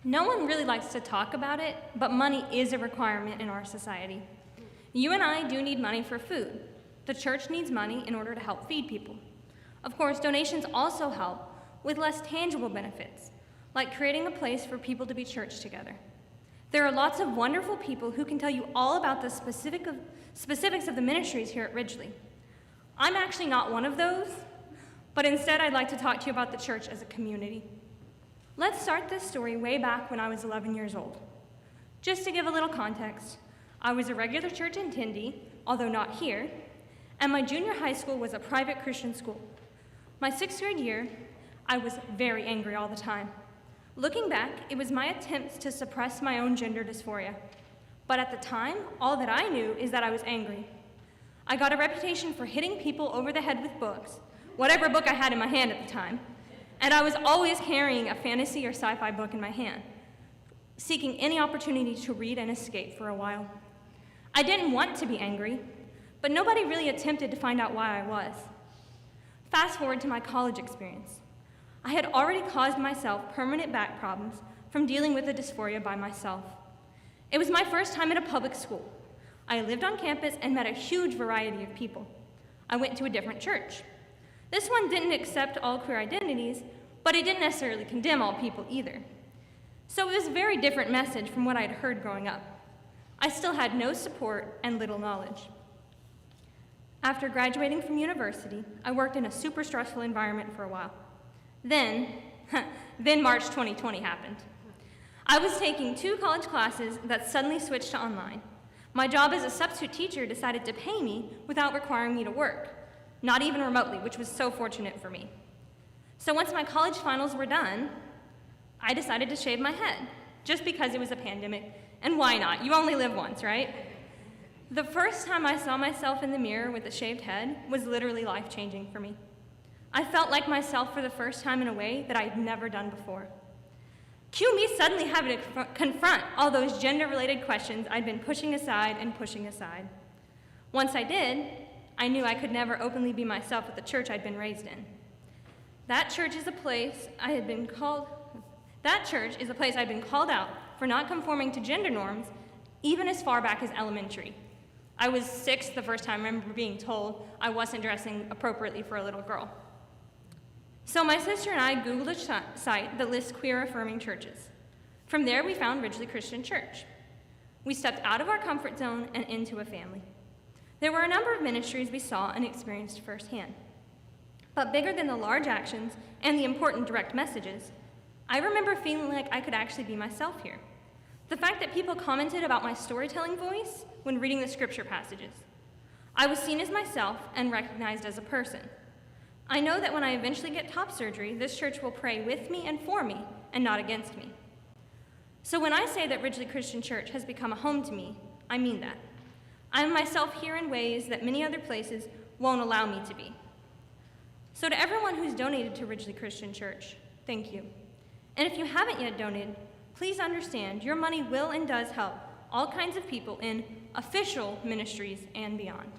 No one really likes to talk about it, but money is a requirement in our society. You and I do need money for food. The church needs money in order to help feed people. Of course, donations also help with less tangible benefits, like creating a place for people to be church together. There are lots of wonderful people who can tell you all about the specifics of the ministries here at Ridglea. I'm actually not one of those, but instead I'd like to talk to you about the church as a community. Let's start this story way back when I was 11 years old. Just to give a little context, I was a regular church attendee, although not here, and my junior high school was a private Christian school. My 6th grade year, I was very angry all the time. Looking back, it was my attempts to suppress my own gender dysphoria. But at the time, all that I knew is that I was angry. I got a reputation for hitting people over the head with books, whatever book I had in my hand at the time, and I was always carrying a fantasy or sci-fi book in my hand, seeking any opportunity to read and escape for a while. I didn't want to be angry, but nobody really attempted to find out why I was. Fast forward to my college experience. I had already caused myself permanent back problems from dealing with the dysphoria by myself. It was my first time at a public school. I lived on campus and met a huge variety of people. I went to a different church. This one didn't accept all queer identities, but it didn't necessarily condemn all people either. So it was a very different message from what I'd heard growing up. I still had no support and little knowledge. After graduating from university, I worked in a super stressful environment for a while. Then March 2020 happened. I was taking 2 college classes that suddenly switched to online. My job as a substitute teacher decided to pay me without requiring me to work, not even remotely, which was so fortunate for me. So once my college finals were done, I decided to shave my head, just because it was a pandemic, and why not? You only live once, right? The first time I saw myself in the mirror with a shaved head was literally life-changing for me. I felt like myself for the first time in a way that I had never done before. Cue me suddenly having to confront all those gender-related questions I'd been pushing aside and pushing aside. Once I did, I knew I could never openly be myself at the church I'd been raised in. That church is a place I'd been called out for not conforming to gender norms, even as far back as elementary. I was 6 the first time I remember being told I wasn't dressing appropriately for a little girl. So my sister and I Googled a site that lists queer-affirming churches. From there, we found Ridglea Christian Church. We stepped out of our comfort zone and into a family. There were a number of ministries we saw and experienced firsthand. But bigger than the large actions and the important direct messages, I remember feeling like I could actually be myself here. The fact that people commented about my storytelling voice when reading the scripture passages. I was seen as myself and recognized as a person. I know that when I eventually get top surgery, this church will pray with me and for me, and not against me. So when I say that Ridglea Christian Church has become a home to me, I mean that. I'm myself here in ways that many other places won't allow me to be. So to everyone who's donated to Ridglea Christian Church, thank you. And if you haven't yet donated, please understand your money will and does help all kinds of people in official ministries and beyond.